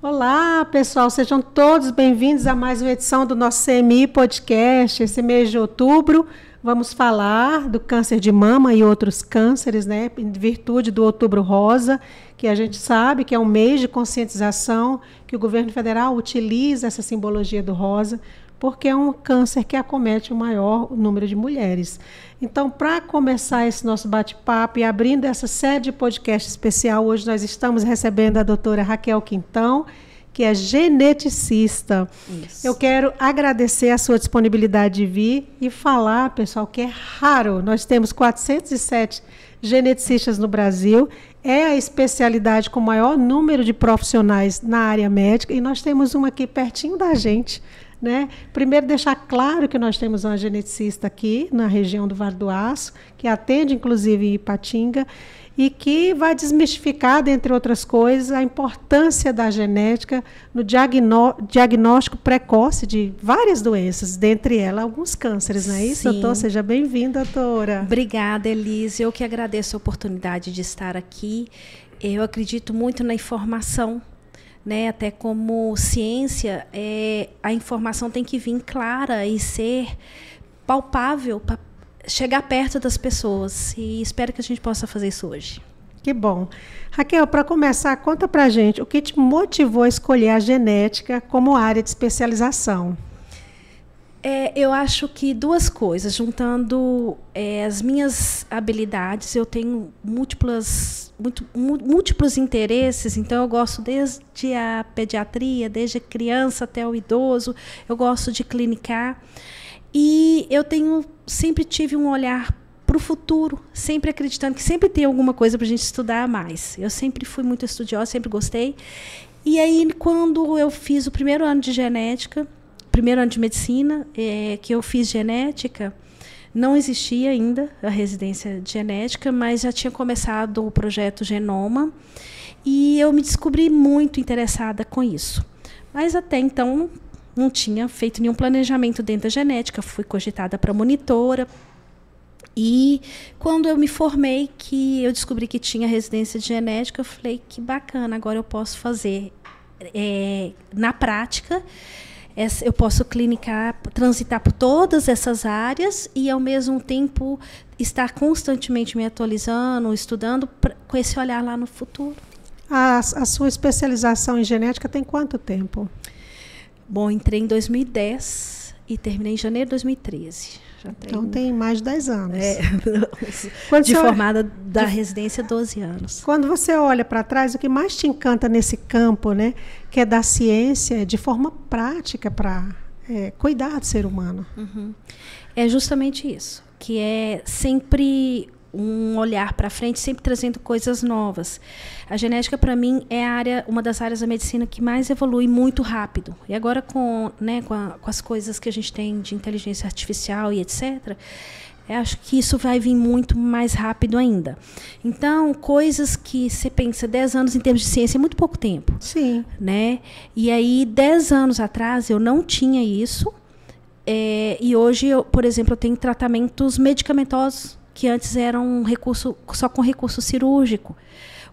Olá, pessoal, sejam todos bem-vindos a mais uma edição do nosso CMI Podcast. Esse mês de outubro, vamos falar do câncer de mama e outros cânceres, né? Em virtude do Outubro Rosa, que a gente sabe que é um mês de conscientização, que o governo federal utiliza essa simbologia do rosa, porque é um câncer que acomete o maior número de mulheres. Então, para começar esse nosso bate-papo e abrindo essa série de podcast especial, hoje nós estamos recebendo a doutora Raquel Quintão, que é geneticista. Isso. Eu quero agradecer a sua disponibilidade de vir e falar, pessoal, que é raro. Nós temos 407 geneticistas no Brasil, é a especialidade com o maior número de profissionais na área médica e nós temos uma aqui pertinho da gente, né? Primeiro, deixar claro que nós temos uma geneticista aqui na região do Vale do Aço, que atende inclusive em Ipatinga, e que vai desmistificar, dentre outras coisas, a importância da genética no diagnóstico precoce de várias doenças, dentre elas alguns cânceres, não é isso, doutor? Seja bem-vinda, doutora. Obrigada, Elise. Eu que agradeço a oportunidade de estar aqui. Eu acredito muito na informação, né? Até como ciência, a informação tem que vir clara e ser palpável para chegar perto das pessoas. E espero que a gente possa fazer isso hoje. Que bom. Raquel, para começar, conta para a gente o que te motivou a escolher a genética como área de especialização. Eu acho que duas coisas. Juntando as minhas habilidades, eu tenho múltiplos interesses, então eu gosto desde a pediatria, desde a criança até o idoso, eu gosto de clinicar. E eu sempre tive um olhar para o futuro, sempre acreditando que sempre tem alguma coisa para a gente estudar mais. Eu sempre fui muito estudiosa, sempre gostei. E aí, quando eu fiz o primeiro ano de genética, primeiro ano de medicina, que eu fiz genética, não existia ainda a residência de genética, mas já tinha começado o projeto Genoma, e eu me descobri muito interessada com isso. Mas até então não tinha feito nenhum planejamento dentro da genética, fui cogitada para monitora. E quando eu me formei, que eu descobri que tinha residência de genética, eu falei, que bacana, agora eu posso fazer na prática. Eu posso clinicar, transitar por todas essas áreas e, ao mesmo tempo, estar constantemente me atualizando, estudando, com esse olhar lá no futuro. A sua especialização em genética tem quanto tempo? Bom, entrei em 2010 e terminei em janeiro de 2013. Então tem mais de 10 anos. Formada da residência, 12 anos. Quando você olha para trás, o que mais te encanta nesse campo, né, que é da ciência de forma prática para cuidar do ser humano? Uhum. É justamente isso, que é sempre um olhar para frente, sempre trazendo coisas novas. A genética, para mim, é uma das áreas da medicina que mais evolui muito rápido. E agora, com as coisas que a gente tem de inteligência artificial e etc., eu acho que isso vai vir muito mais rápido ainda. Então, coisas que você pensa, 10 anos em termos de ciência é muito pouco tempo. Sim. Né? E aí, 10 anos atrás, eu não tinha isso. E hoje, por exemplo, eu tenho tratamentos medicamentosos que antes eram só com recurso cirúrgico.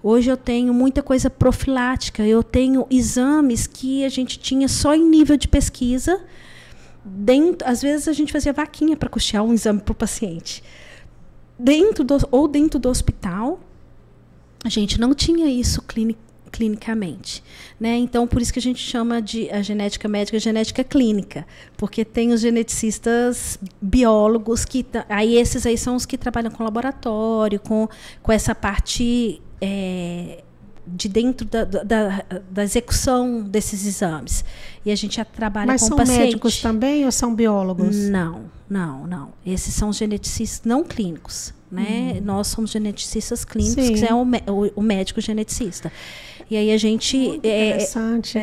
Hoje eu tenho muita coisa profilática, eu tenho exames que a gente tinha só em nível de pesquisa. Às vezes a gente fazia vaquinha para custear um exame para o paciente. Dentro do hospital, a gente não tinha isso clinicamente, né? Então, por isso que a gente chama a genética médica genética clínica, porque tem os geneticistas biólogos esses aí são os que trabalham com laboratório, com essa parte de dentro da execução desses exames. E a gente já trabalha com paciente. Mas são médicos também ou são biólogos? Não. Esses são geneticistas não clínicos, né? Nós somos geneticistas clínicos, Sim. que é o médico geneticista. E aí a gente interessante.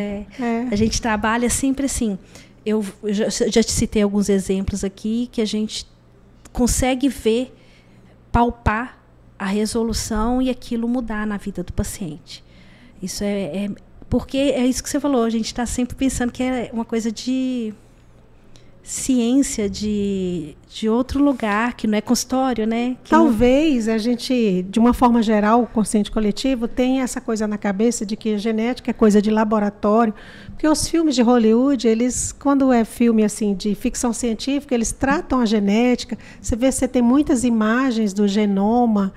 A gente trabalha sempre assim. Eu já te citei alguns exemplos aqui que a gente consegue ver, palpar a resolução e aquilo mudar na vida do paciente. Isso porque é isso que você falou. A gente está sempre pensando que é uma coisa de ciência de outro lugar, que não é consultório, né? Talvez a gente, de uma forma geral, o consciente coletivo, tenha essa coisa na cabeça de que a genética é coisa de laboratório, porque os filmes de Hollywood, eles, quando é filme assim de ficção científica, eles tratam a genética, você tem muitas imagens do genoma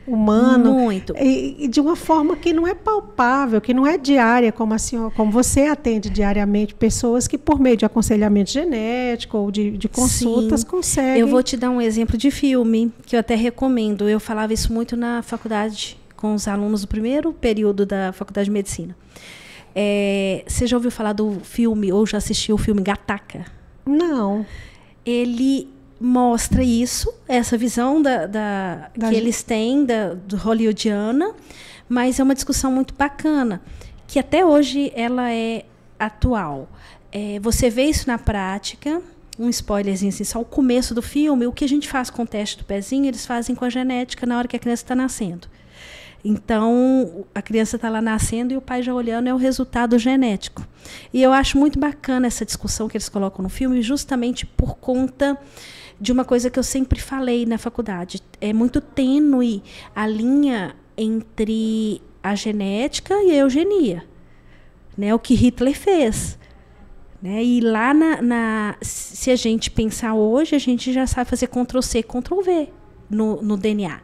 humano. Muito. E de uma forma que não é palpável, que não é diária, como você atende diariamente pessoas que, por meio de aconselhamento genético ou de consultas, Sim. conseguem. Eu vou te dar um exemplo de filme, que eu até recomendo. Eu falava isso muito na faculdade, com os alunos do primeiro período da Faculdade de Medicina. Você já ouviu falar do filme, ou já assistiu o filme Gattaca? Não. Ele mostra isso, essa visão que eles têm do hollywoodiana, mas é uma discussão muito bacana, que até hoje ela é atual. Você vê isso na prática, um spoilerzinho assim, só o começo do filme, o que a gente faz com o teste do pezinho, eles fazem com a genética na hora que a criança está nascendo. Então, a criança está lá nascendo e o pai já olhando, é o resultado genético. E eu acho muito bacana essa discussão que eles colocam no filme, justamente por conta de uma coisa que eu sempre falei na faculdade. É muito tênue a linha entre a genética e a eugenia, né? O que Hitler fez. Né? E lá, se a gente pensar hoje, a gente já sabe fazer Ctrl+C, Ctrl+V no DNA.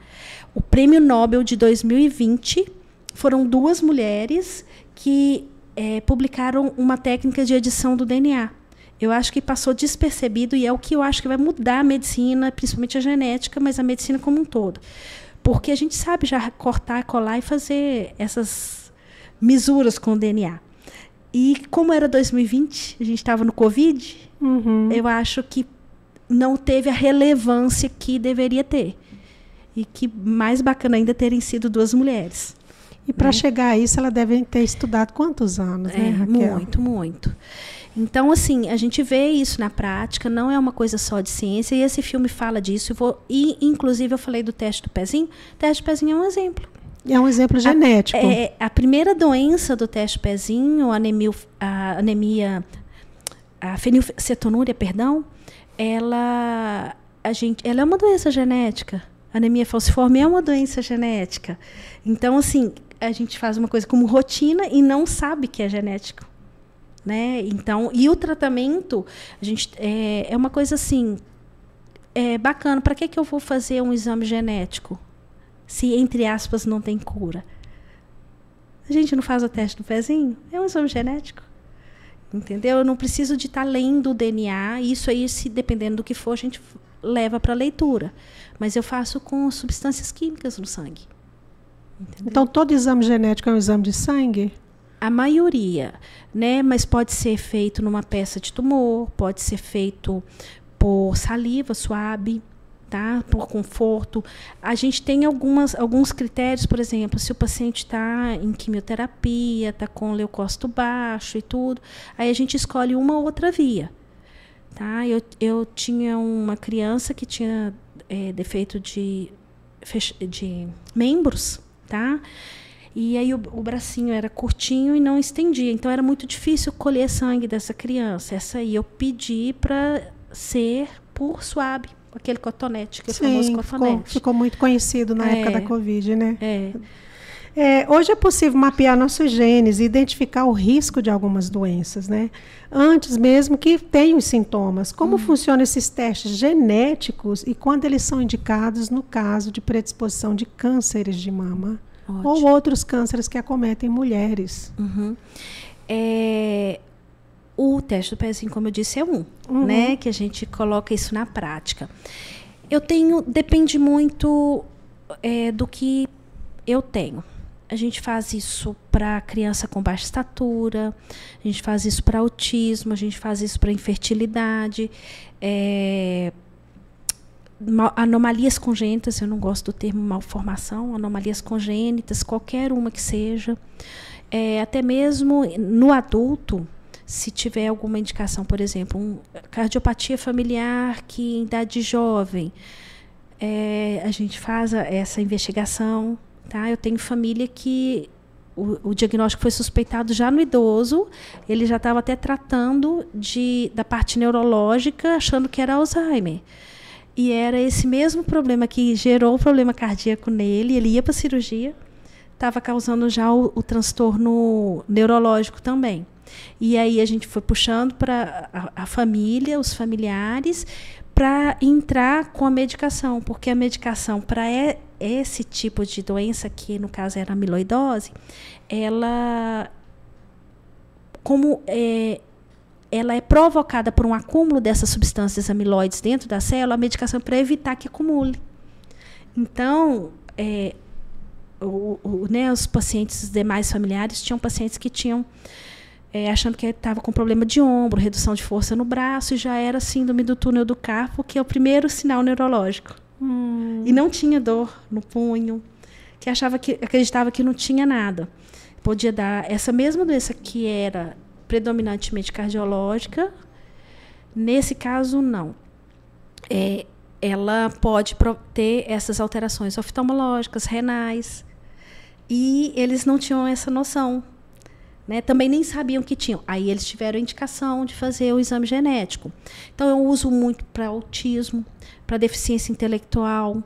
O Prêmio Nobel de 2020 foram 2 mulheres que publicaram uma técnica de edição do DNA. Eu acho que passou despercebido e é o que eu acho que vai mudar a medicina, principalmente a genética, mas a medicina como um todo. Porque a gente sabe já cortar, colar e fazer essas misuras com o DNA. E como era 2020, a gente estava no Covid, eu acho que não teve a relevância que deveria ter. E que mais bacana ainda terem sido 2 mulheres. E para chegar a isso, ela deve ter estudado quantos anos, né, Raquel? Muito, muito. Então, assim, a gente vê isso na prática, não é uma coisa só de ciência, e esse filme fala disso. Inclusive, eu falei do teste do pezinho. O teste do pezinho é um exemplo. É um exemplo genético. A primeira doença do teste do pezinho, a fenilcetonúria, perdão, ela é uma doença genética. A anemia falciforme é uma doença genética. Então, assim, a gente faz uma coisa como rotina e não sabe que é genético. Né? Então, e o tratamento, a gente, é uma coisa assim, bacana. Para que eu vou fazer um exame genético se, entre aspas, não tem cura? A gente não faz o teste do pezinho? É um exame genético. Entendeu? Eu não preciso de estar lendo o DNA. Isso aí, se dependendo do que for, a gente leva para leitura. Mas eu faço com substâncias químicas no sangue. Entendeu? Então, todo exame genético é um exame de sangue? A maioria, né? Mas pode ser feito numa peça de tumor, pode ser feito por saliva suave, tá? Por conforto. A gente tem alguns critérios, por exemplo, se o paciente está em quimioterapia, está com leucócito baixo e tudo, aí a gente escolhe uma ou outra via. Tá? Eu tinha uma criança que tinha defeito de membros, tá? E aí o bracinho era curtinho e não estendia. Então, era muito difícil colher sangue dessa criança. Essa aí eu pedi para ser por suave, aquele cotonete, que é o famoso cotonete. Ficou muito conhecido na época da Covid, né? Hoje é possível mapear nossos genes e identificar o risco de algumas doenças, né? Antes mesmo que tenham os sintomas. Como funcionam esses testes genéticos e quando eles são indicados no caso de predisposição de cânceres de mama? Ótimo. Ou outros cânceres que acometem mulheres? O teste do pezinho, como eu disse, é né? Que a gente coloca isso na prática. Depende muito do que eu tenho. A gente faz isso para criança com baixa estatura, a gente faz isso para autismo, a gente faz isso para infertilidade, anomalias congênitas, eu não gosto do termo malformação, anomalias congênitas, qualquer uma que seja. Até mesmo no adulto, se tiver alguma indicação, por exemplo, cardiopatia familiar que em idade jovem, a gente faz essa investigação. Tá? Eu tenho família que o diagnóstico foi suspeitado já no idoso, ele já estava até tratando da parte neurológica, achando que era Alzheimer. E era esse mesmo problema que gerou o problema cardíaco nele, ele ia para a cirurgia, estava causando já o transtorno neurológico também. E aí a gente foi puxando para a família, os familiares, para entrar com a medicação, porque a medicação para esse tipo de doença, que no caso era a amiloidose, ela é provocada por um acúmulo dessas substâncias amiloides dentro da célula, a medicação é para evitar que acumule. Então, os pacientes, os demais familiares, tinham pacientes que tinham, achando que estava com problema de ombro, redução de força no braço, e já era síndrome do túnel do carpo, que é o primeiro sinal neurológico. E não tinha dor no punho, que acreditava que não tinha nada. Podia dar essa mesma doença que era predominantemente cardiológica, nesse caso não. Ela pode ter essas alterações oftalmológicas, renais, e eles não tinham essa noção, né? Também nem sabiam que tinham. Aí eles tiveram a indicação de fazer o exame genético. Então eu uso muito para autismo, para deficiência intelectual.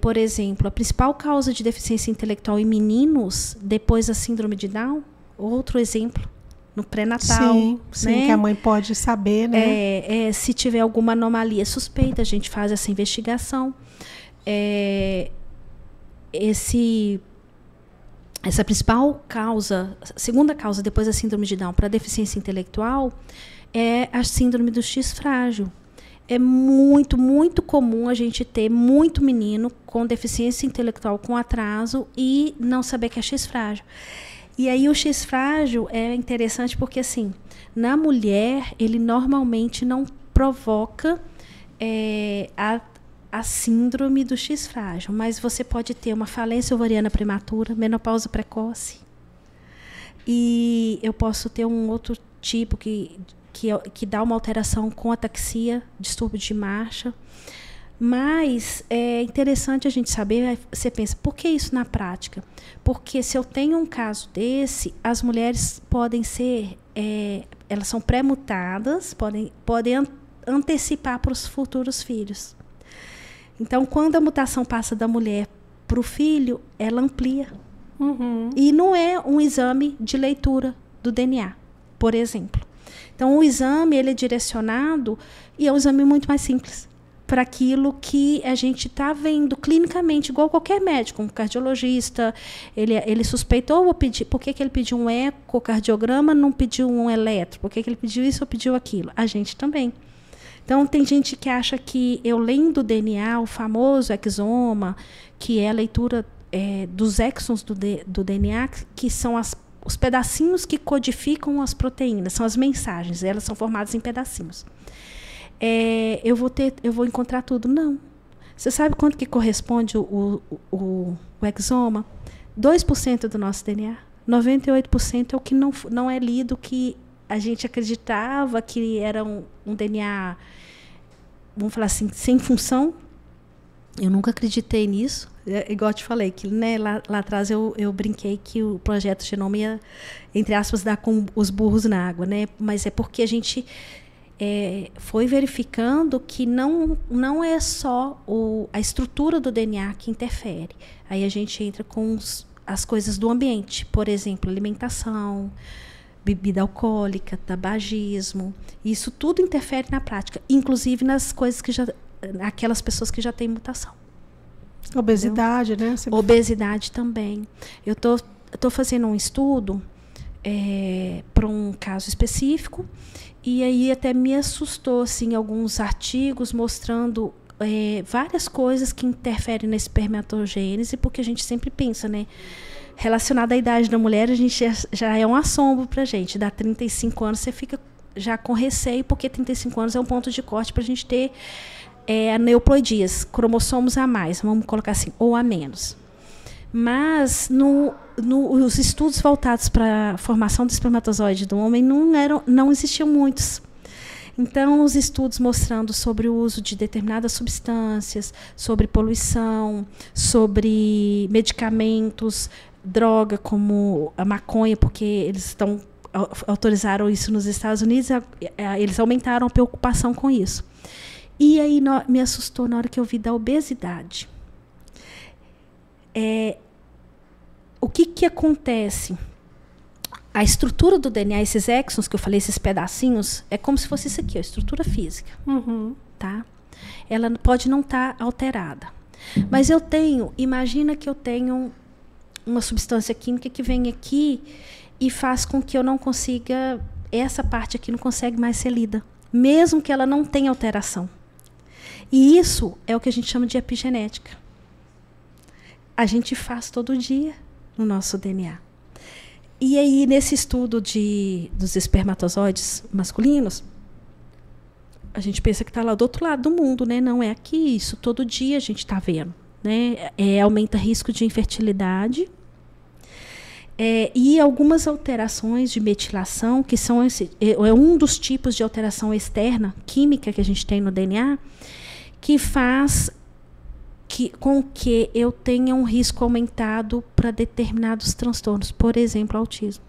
Por exemplo, a principal causa de deficiência intelectual em meninos, depois da síndrome de Down, outro exemplo, no pré-natal. Sim, né? Que a mãe pode saber, né? Se tiver alguma anomalia suspeita, a gente faz essa investigação. Essa principal causa, segunda causa depois da síndrome de Down para deficiência intelectual é a síndrome do X frágil. É muito, muito comum a gente ter muito menino com deficiência intelectual, com atraso, e não saber que é X frágil. E aí o X frágil é interessante porque, assim, na mulher, ele normalmente não provoca a síndrome do X frágil, mas você pode ter uma falência ovariana prematura, menopausa precoce, e eu posso ter um outro tipo que dá uma alteração com ataxia, distúrbio de marcha. Mas é interessante a gente saber, você pensa, por que isso na prática? Porque se eu tenho um caso desse, as mulheres podem ser, elas são pré-mutadas, podem antecipar para os futuros filhos. Então, quando a mutação passa da mulher para o filho, ela amplia. E não é um exame de leitura do DNA, por exemplo. Então, o exame ele é direcionado, e é um exame muito mais simples, para aquilo que a gente está vendo clinicamente, igual qualquer médico, um cardiologista, ele suspeitou, vou pedir, por que ele pediu um ecocardiograma, não pediu um eletro? Por que ele pediu isso ou pediu aquilo? A gente também. Então, tem gente que acha que eu lendo o DNA, o famoso exoma, que é a leitura dos exons do DNA, que são os pedacinhos que codificam as proteínas, são as mensagens, elas são formadas em pedacinhos. Eu vou encontrar tudo? Não. Você sabe quanto que corresponde o exoma? 2% do nosso DNA. 98% é o que não é lido, que a gente acreditava que era um DNA, vamos falar assim, sem função. Eu nunca acreditei nisso. Igual eu te falei, que, né, lá atrás eu brinquei que o projeto Genoma ia, entre aspas, dar com os burros na água, né? Mas é porque a gente foi verificando que não é só a estrutura do DNA que interfere. Aí a gente entra com as coisas do ambiente, por exemplo, alimentação, bebida alcoólica, tabagismo. Isso tudo interfere na prática, inclusive nas coisas aquelas pessoas que já têm mutação. Obesidade, né? Obesidade também. Eu tô fazendo um estudo para um caso específico, e aí até me assustou assim, alguns artigos mostrando várias coisas que interferem na espermatogênese, porque a gente sempre pensa, né? Relacionado à idade da mulher, a gente já é um assombro para a gente. Dá 35 anos, você fica já com receio, porque 35 anos é um ponto de corte para a gente ter aneuploidias, cromossomos a mais, vamos colocar assim, ou a menos. Mas os estudos voltados para a formação do espermatozoide do homem não existiam muitos. Então, os estudos mostrando sobre o uso de determinadas substâncias, sobre poluição, sobre medicamentos, droga como a maconha, porque eles autorizaram isso nos Estados Unidos, eles aumentaram a preocupação com isso. E aí me assustou na hora que eu vi da obesidade. O que acontece? A estrutura do DNA, esses exons que eu falei, esses pedacinhos, é como se fosse isso aqui, a estrutura física. Tá? Ela pode não estar alterada. Mas imagina que eu tenho uma substância química que vem aqui e faz com que eu não consiga, essa parte aqui não consegue mais ser lida, mesmo que ela não tenha alteração. E isso é o que a gente chama de epigenética. A gente faz todo dia no nosso DNA. E aí, nesse estudo dos espermatozoides masculinos, a gente pensa que está lá do outro lado do mundo, né? Não é aqui, isso todo dia a gente está vendo. Né? Aumenta risco de infertilidade. E algumas alterações de metilação, que são um dos tipos de alteração externa, química, que a gente tem no DNA, que faz com que eu tenha um risco aumentado para determinados transtornos, por exemplo, autismo.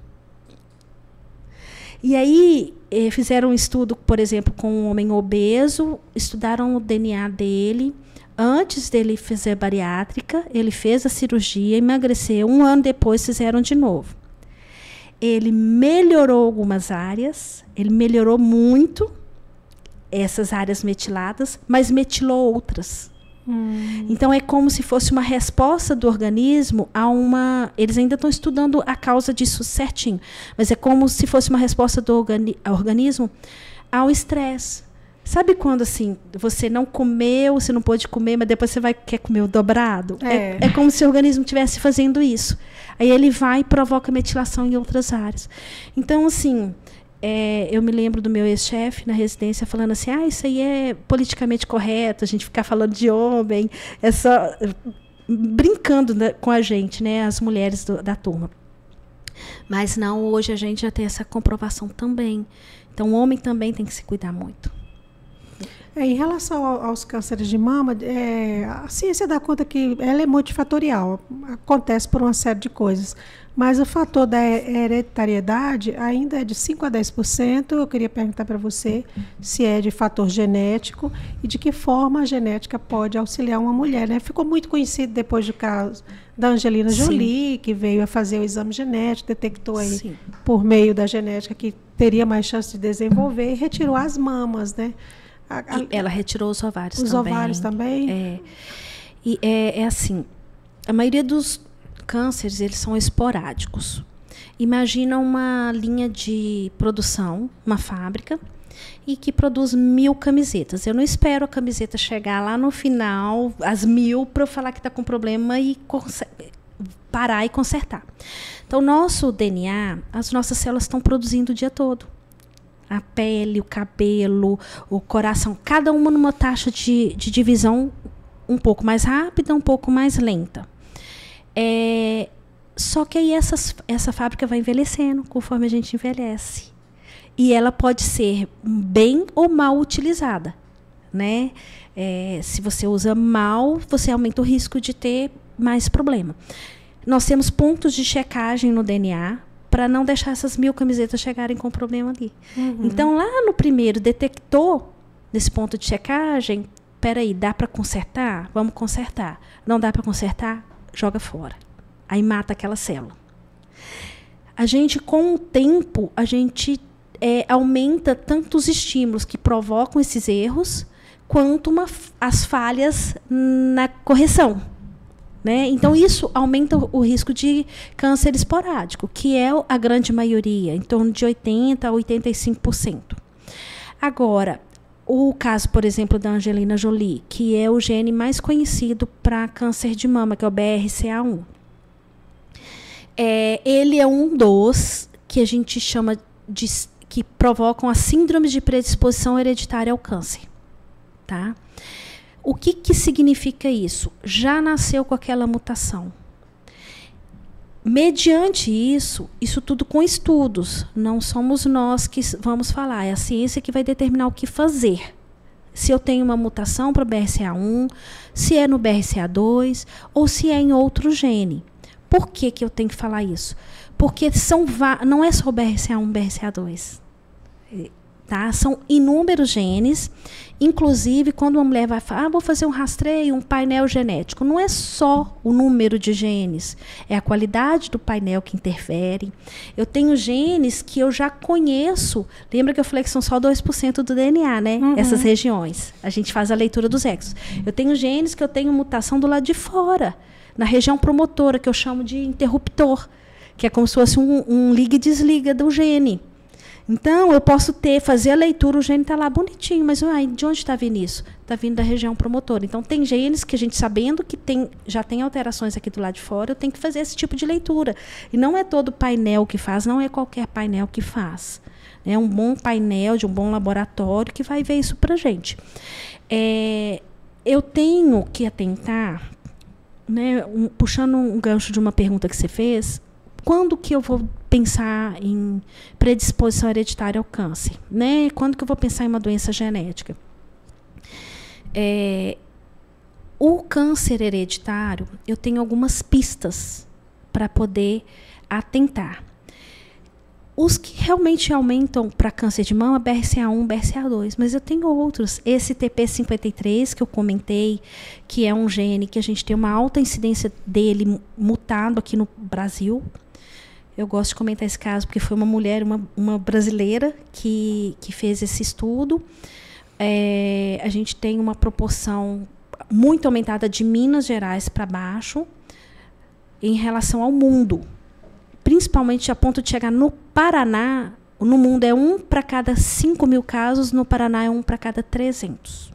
E aí fizeram um estudo, por exemplo, com um homem obeso, estudaram o DNA dele, antes dele fazer a bariátrica, ele fez a cirurgia, emagreceu, 1 ano depois fizeram de novo. Ele melhorou algumas áreas, ele melhorou muito essas áreas metiladas, mas metilou outras. Então, é como se fosse uma resposta do organismo a uma... Eles ainda estão estudando a causa disso certinho, mas é como se fosse uma resposta do organismo ao estresse. Sabe quando, assim, você não comeu, você não pôde comer, mas depois você quer comer o dobrado? É como se o organismo estivesse fazendo isso. Aí ele vai e provoca metilação em outras áreas. Então, assim... eu me lembro do meu ex-chefe na residência falando assim, isso aí é politicamente correto, a gente ficar falando de homem, é só brincando com a gente, né, as mulheres da turma. Mas não, hoje a gente já tem essa comprovação também. Então, o homem também tem que se cuidar muito. Em relação aos cânceres de mama, a ciência dá conta que ela é multifatorial, acontece por uma série de coisas. Mas o fator da hereditariedade ainda é de 5% a 10%. Eu queria perguntar para você se é de fator genético e de que forma a genética pode auxiliar uma mulher. Né? Ficou muito conhecido depois do caso da Angelina Jolie, que veio a fazer o exame genético, detectou aí, por meio da genética, que teria mais chance de desenvolver e retirou as mamas, né? Ela retirou os ovários também. Os ovários também? E é assim, a maioria dos cânceres, eles são esporádicos. Imagina uma linha de produção, uma fábrica, e que produz 1000 camisetas. Eu não espero a camiseta chegar lá no final, as 1000, para eu falar que está com problema e parar e consertar. Então, nosso DNA, as nossas células estão produzindo o dia todo. A pele, o cabelo, o coração, cada uma numa taxa de divisão um pouco mais rápida, um pouco mais lenta. Só que aí essa fábrica vai envelhecendo conforme a gente envelhece. E ela pode ser bem ou mal utilizada. Né? Se você usa mal, você aumenta o risco de ter mais problema. Nós temos pontos de checagem no DNA para não deixar essas 1000 camisetas chegarem com problema ali. Então, lá no primeiro, detectou nesse ponto de checagem, peraí, dá para consertar? Vamos consertar. Não dá para consertar? Joga fora. Aí mata aquela célula. A gente, com o tempo, a gente aumenta tanto os estímulos que provocam esses erros, quanto as falhas na correção. Né? Então, isso aumenta o risco de câncer esporádico, que é a grande maioria, em torno de 80% a 85%. Agora, o caso, por exemplo, da Angelina Jolie, que é o gene mais conhecido para câncer de mama, que é o BRCA1. Ele é um dos que a gente chama de... que provocam as síndromes de predisposição hereditária ao câncer. Tá? O que significa isso? Já nasceu com aquela mutação. mediante isso tudo com estudos, não somos nós que vamos falar, é a ciência que vai determinar o que fazer. Se eu tenho uma mutação para o BRCA1, se é no BRCA2 ou se é em outro gene. Por que eu tenho que falar isso? Porque não é só o BRCA1 e BRCA2. Tá? São inúmeros genes. Inclusive, quando uma mulher vai falar, vou fazer um rastreio, um painel genético, não é só o número de genes, é a qualidade do painel que interfere. Eu tenho genes que eu já conheço. Lembra que eu falei que são só 2% do DNA, né? Essas regiões. A gente faz a leitura dos exos. Eu tenho genes que eu tenho mutação do lado de fora, na região promotora, que eu chamo de interruptor, que é como se fosse um liga e desliga do gene. Então, eu posso fazer a leitura, o gene está lá bonitinho, mas de onde está vindo isso? Está vindo da região promotora. Então, tem genes que a gente, sabendo que já tem alterações aqui do lado de fora, eu tenho que fazer esse tipo de leitura. E não é todo painel que faz, não é qualquer painel que faz. É um bom painel de um bom laboratório que vai ver isso para a gente. Eu tenho que atentar, né, puxando um gancho de uma pergunta que você fez, quando que eu vou pensar em predisposição hereditária ao câncer? Né? Quando que eu vou pensar em uma doença genética? O câncer hereditário, eu tenho algumas pistas para poder atentar. Os que realmente aumentam para câncer de mama, BRCA1, BRCA2, mas eu tenho outros. Esse TP53 que eu comentei, que é um gene que a gente tem uma alta incidência dele mutado aqui no Brasil. Eu gosto de comentar esse caso porque foi uma mulher, uma brasileira que fez esse estudo. A gente tem uma proporção muito aumentada de Minas Gerais para baixo em relação ao mundo. Principalmente a ponto de chegar no Paraná, no mundo é 1 para cada 5 mil casos, no Paraná é 1 para cada 300.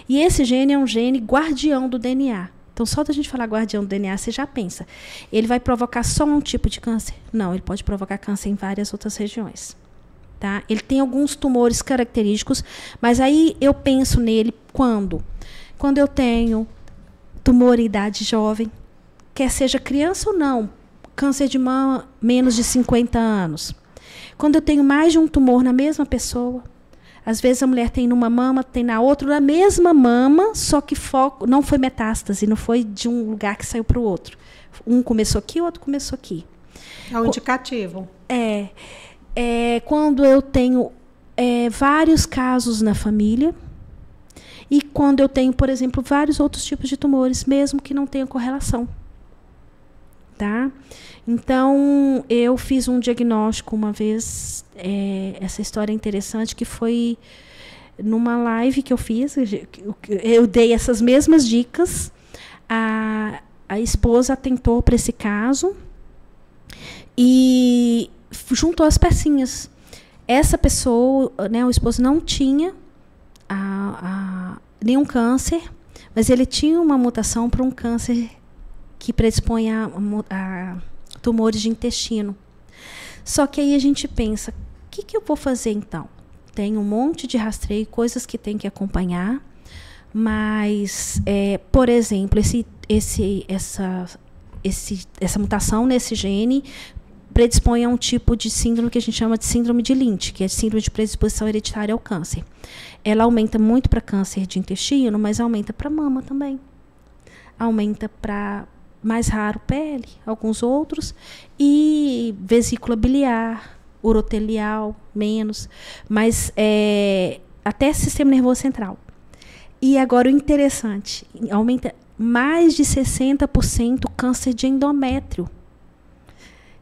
E esse gene é um gene guardião do DNA. Então, só da gente falar guardião do DNA, você já pensa. Ele vai provocar só um tipo de câncer? Não, ele pode provocar câncer em várias outras regiões. Tá? Ele tem alguns tumores característicos, mas aí eu penso nele quando? Quando eu tenho tumor em idade jovem, quer seja criança ou não, câncer de mama menos de 50 anos. Quando eu tenho mais de um tumor na mesma pessoa, às vezes a mulher tem numa mama, tem na outra, na mesma mama, só que não foi metástase, não foi de um lugar que saiu para o outro. Um começou aqui, o outro começou aqui. É um indicativo. Quando eu tenho vários casos na família e quando eu tenho, por exemplo, vários outros tipos de tumores, mesmo que não tenha correlação. Tá? Então, eu fiz um diagnóstico uma vez, essa história é interessante, que foi numa live que eu fiz, eu dei essas mesmas dicas, a esposa atentou para esse caso e juntou as pecinhas. Essa pessoa, né, o esposo não tinha nenhum câncer, mas ele tinha uma mutação para um câncer que predispõe a tumores de intestino. Só que aí a gente pensa, o que eu vou fazer então? Tem um monte de rastreio, coisas que tem que acompanhar, mas, por exemplo, essa mutação nesse gene predispõe a um tipo de síndrome que a gente chama de síndrome de Lynch, que é síndrome de predisposição hereditária ao câncer. Ela aumenta muito para câncer de intestino, mas aumenta para mama também. Aumenta para, mais raro, pele, alguns outros, e vesícula biliar, urotelial, menos, mas até sistema nervoso central. E agora o interessante, aumenta mais de 60% câncer de endométrio.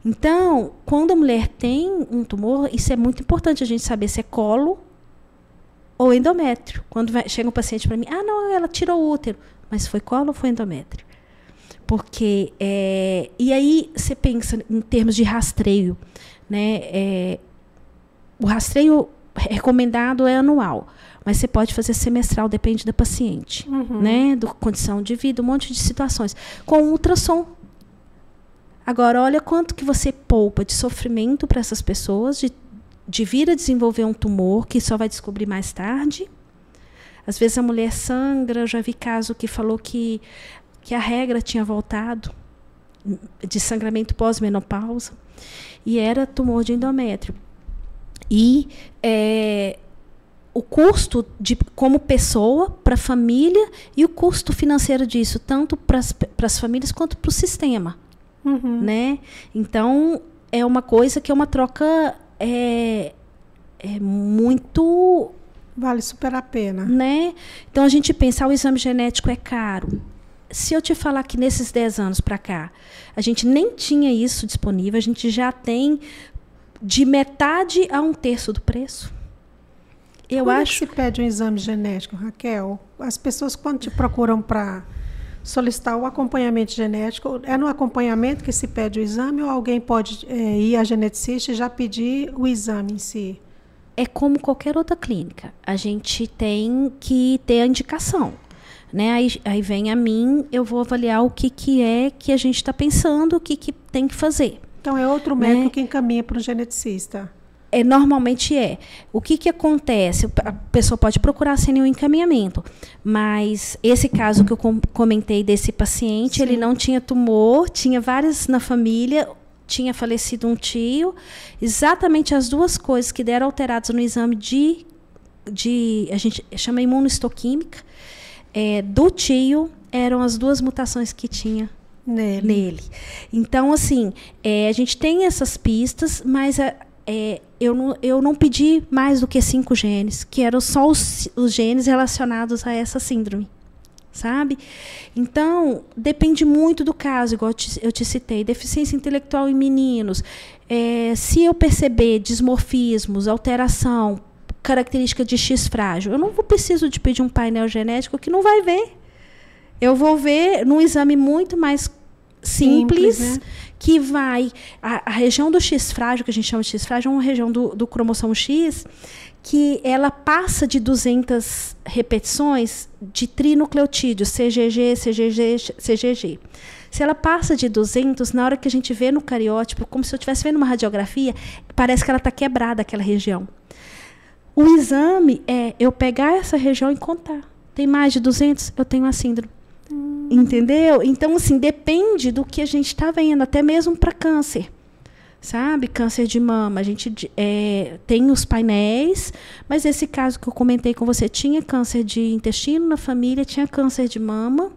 Então, quando a mulher tem um tumor, isso é muito importante a gente saber se é colo ou endométrio. Quando chega um paciente para mim, não, ela tirou o útero, mas foi colo ou foi endométrio? Porque, e aí você pensa em termos de rastreio, né? O rastreio recomendado é anual, mas você pode fazer semestral, depende da paciente, né? Da condição de vida, um monte de situações. Com ultrassom. Agora, olha quanto que você poupa de sofrimento para essas pessoas, de vir a desenvolver um tumor que só vai descobrir mais tarde. Às vezes a mulher sangra, eu já vi caso que falou que a regra tinha voltado, de sangramento pós-menopausa, e era tumor de endométrio. E o custo como pessoa, para a família, e o custo financeiro disso, tanto para as famílias quanto para o sistema. Né? Então, é uma coisa que é uma troca muito... Vale super a pena. Né? Então, a gente pensa, o exame genético é caro. Se eu te falar que nesses 10 anos para cá, a gente nem tinha isso disponível, a gente já tem de metade a 1/3 do preço. Como é que se pede um exame genético, Raquel? As pessoas, quando te procuram para solicitar o acompanhamento genético, é no acompanhamento que se pede o exame ou alguém pode ir a geneticista e já pedir o exame em si? É como qualquer outra clínica. A gente tem que ter a indicação. Né? Aí vem a mim, eu vou avaliar o que é que a gente está pensando, o que tem que fazer. Então, é outro médico que encaminha para um geneticista? Normalmente é. O que acontece? A pessoa pode procurar sem nenhum encaminhamento, mas esse caso que eu comentei desse paciente, sim, ele não tinha tumor, tinha várias na família, tinha falecido um tio, exatamente as duas coisas que deram alteradas no exame a gente chama imunohistoquímica, do tio, eram as duas mutações que tinha nele. Então, assim, a gente tem essas pistas, mas eu não pedi mais do que 5 genes, que eram só os genes relacionados a essa síndrome, sabe? Então, depende muito do caso, igual eu te citei, deficiência intelectual em meninos. Se eu perceber dismorfismos, alteração, característica de X frágil, eu não preciso de pedir um painel genético que não vai ver. Eu vou ver num exame muito mais simples, né? Que vai... A região do X frágil, que a gente chama de X frágil, é uma região do cromossomo X, que ela passa de 200 repetições de trinucleotídeos, CGG, CGG, CGG. Se ela passa de 200, na hora que a gente vê no cariótipo, como se eu estivesse vendo uma radiografia, parece que ela está quebrada, aquela região. O exame é eu pegar essa região e contar. Tem mais de 200? Eu tenho a síndrome. Entendeu? Então, assim, depende do que a gente está vendo, até mesmo para câncer. Sabe? Câncer de mama. A gente tem os painéis, mas esse caso que eu comentei com você, tinha câncer de intestino na família, tinha câncer de mama,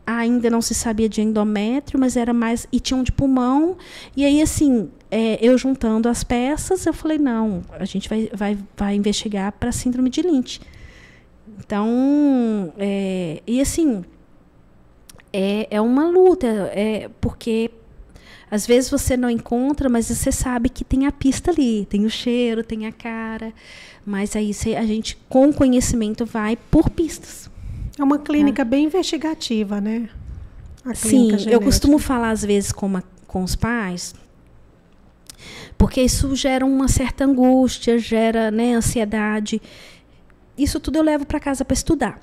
ainda não se sabia de endométrio, mas era mais... E tinha um de pulmão. E aí, assim... eu juntando as peças, eu falei, não, a gente vai investigar para síndrome de Lynch. Então, e assim, é uma luta, porque às vezes você não encontra, mas você sabe que tem a pista ali, tem o cheiro, tem a cara, mas aí a gente, com conhecimento, vai por pistas. É uma clínica bem investigativa, né? Sim, eu costumo falar às vezes com os pais, porque isso gera uma certa angústia, gera, né, ansiedade. Isso tudo eu levo para casa para estudar.